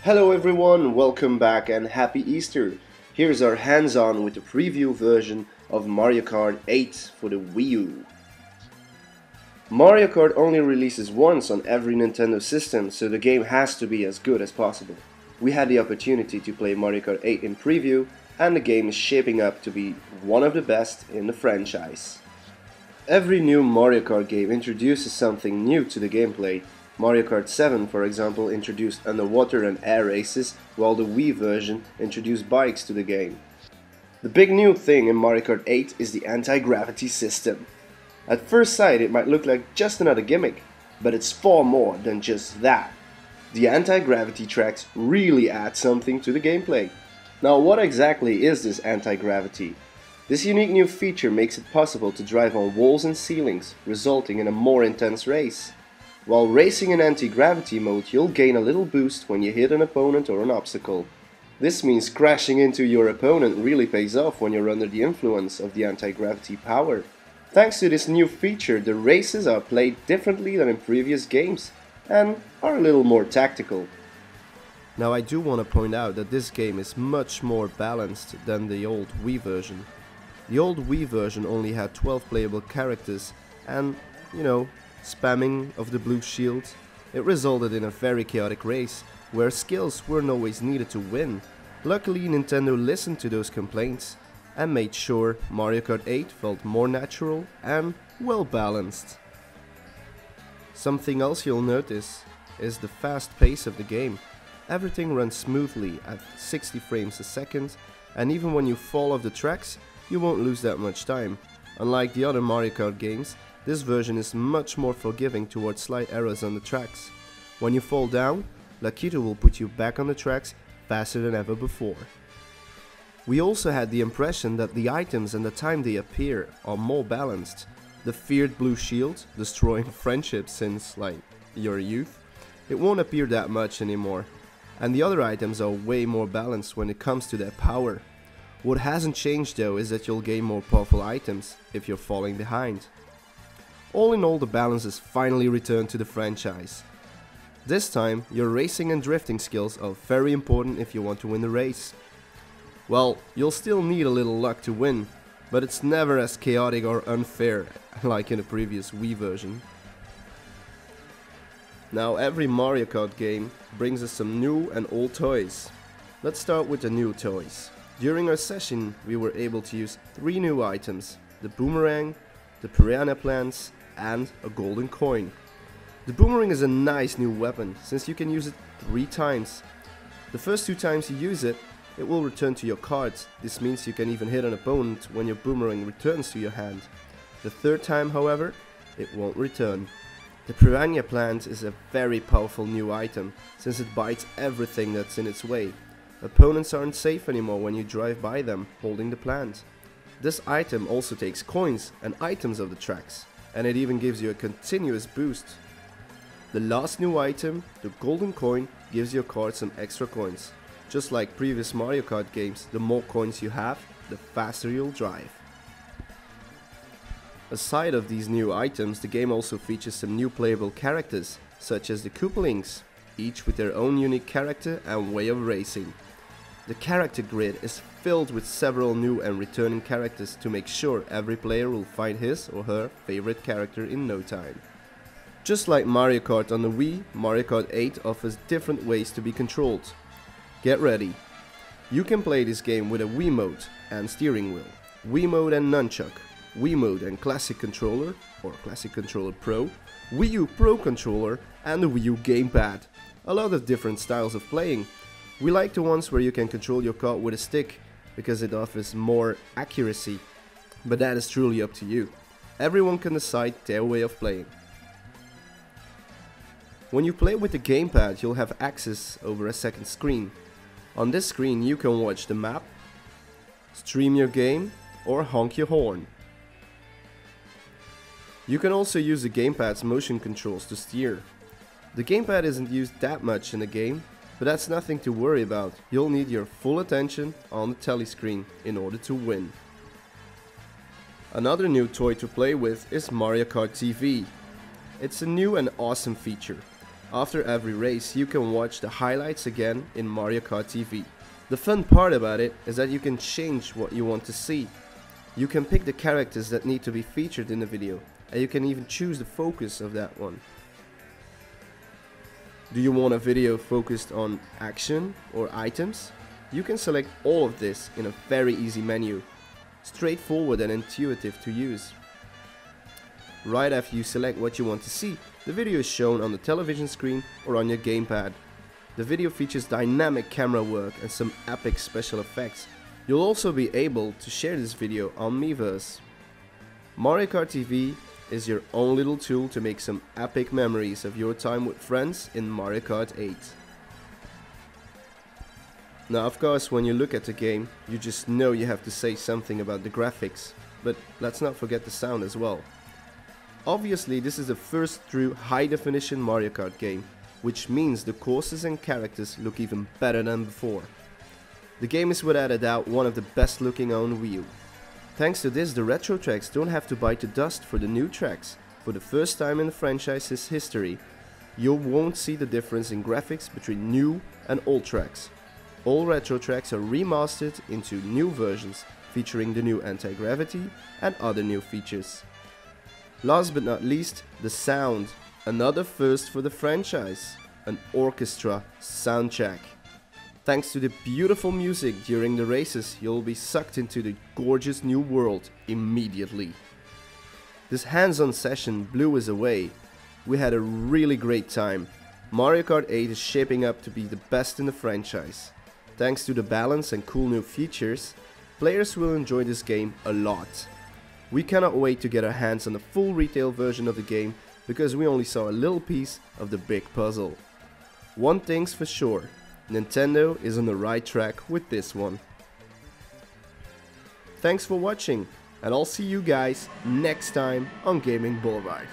Hello everyone, welcome back and happy Easter. Here's our hands-on with the preview version of Mario Kart 8 for the Wii U. Mario Kart only releases once on every Nintendo system, so the game has to be as good as possible. We had the opportunity to play Mario Kart 8 in preview, and the game is shaping up to be one of the best in the franchise. Every new Mario Kart game introduces something new to the gameplay. Mario Kart 7, for example, introduced underwater and air races, while the Wii version introduced bikes to the game. The big new thing in Mario Kart 8 is the anti-gravity system. At first sight it might look like just another gimmick, but it's far more than just that. The anti-gravity tracks really add something to the gameplay. Now, what exactly is this anti-gravity? This unique new feature makes it possible to drive on walls and ceilings, resulting in a more intense race. While racing in anti-gravity mode, you'll gain a little boost when you hit an opponent or an obstacle. This means crashing into your opponent really pays off when you're under the influence of the anti-gravity power. Thanks to this new feature, the races are played differently than in previous games and are a little more tactical. Now, I do want to point out that this game is much more balanced than the old Wii version. The old Wii version only had 12 playable characters and, spamming of the blue shield. It resulted in a very chaotic race, where skills weren't always needed to win. Luckily, Nintendo listened to those complaints and made sure Mario Kart 8 felt more natural and well balanced. Something else you'll notice is the fast pace of the game. Everything runs smoothly at 60 frames a second, and even when you fall off the tracks, you won't lose that much time. Unlike the other Mario Kart games, this version is much more forgiving towards slight errors on the tracks. When you fall down, Lakito will put you back on the tracks faster than ever before. We also had the impression that the items and the time they appear are more balanced. The feared blue shield, destroying friendships since, your youth, it won't appear that much anymore. And the other items are way more balanced when it comes to their power. What hasn't changed though is that you'll gain more powerful items if you're falling behind. All in all, the balance has finally returned to the franchise. This time, your racing and drifting skills are very important if you want to win the race. Well, you'll still need a little luck to win, but it's never as chaotic or unfair like in the previous Wii version. Now, every Mario Kart game brings us some new and old toys. Let's start with the new toys. During our session, we were able to use 3 new items: the boomerang, the piranha plants, and a golden coin. The boomerang is a nice new weapon, since you can use it 3 times. The first 2 times you use it, it will return to your cards. This means you can even hit an opponent when your boomerang returns to your hand. The 3rd time, however, it won't return. The piranha plant is a very powerful new item, since it bites everything that's in its way. Opponents aren't safe anymore when you drive by them holding the plant. This item also takes coins and items of the tracks, and it even gives you a continuous boost. The last new item, the golden coin, gives your card some extra coins. Just like previous Mario Kart games, the more coins you have, the faster you'll drive. Aside of these new items, the game also features some new playable characters, such as the Koopalings, each with their own unique character and way of racing. The character grid is filled with several new and returning characters to make sure every player will find his or her favorite character in no time. Just like Mario Kart on the Wii, Mario Kart 8 offers different ways to be controlled. Get ready! You can play this game with a Wii mode and steering wheel, Wii mode and nunchuck, Wii mode and classic controller or classic controller pro, Wii U Pro controller, and the Wii U gamepad. A lot of different styles of playing. We like the ones where you can control your kart with a stick, because it offers more accuracy, but that is truly up to you. Everyone can decide their way of playing. When you play with the gamepad, you'll have access over a second screen. On this screen you can watch the map, stream your game, or honk your horn. You can also use the gamepad's motion controls to steer. The gamepad isn't used that much in the game, but that's nothing to worry about. You'll need your full attention on the telescreen in order to win. Another new toy to play with is Mario Kart TV. It's a new and awesome feature. After every race, you can watch the highlights again in Mario Kart TV. The fun part about it is that you can change what you want to see. You can pick the characters that need to be featured in the video, and you can even choose the focus of that one. Do you want a video focused on action or items? You can select all of this in a very easy menu, straightforward and intuitive to use. Right after you select what you want to see, the video is shown on the television screen or on your gamepad. The video features dynamic camera work and some epic special effects. You'll also be able to share this video on Miiverse. Mario Kart TV is your own little tool to make some epic memories of your time with friends in Mario Kart 8. Now of course, when you look at the game, you just know you have to say something about the graphics, but let's not forget the sound as well. Obviously this is the first true high definition Mario Kart game, which means the courses and characters look even better than before. The game is without a doubt one of the best looking on WiiU. Thanks to this, the retro tracks don't have to bite the dust for the new tracks. For the first time in the franchise's history, you won't see the difference in graphics between new and old tracks. All retro tracks are remastered into new versions, featuring the new anti-gravity and other new features. Last but not least, the sound. Another first for the franchise, an orchestra soundtrack. Thanks to the beautiful music during the races, you'll be sucked into the gorgeous new world immediately. This hands-on session blew us away. We had a really great time. Mario Kart 8 is shaping up to be the best in the franchise. Thanks to the balance and cool new features, players will enjoy this game a lot. We cannot wait to get our hands on the full retail version of the game, because we only saw a little piece of the big puzzle. One thing's for sure, Nintendo is on the right track with this one. Thanks for watching, and I'll see you guys next time on Gaming Boulevard.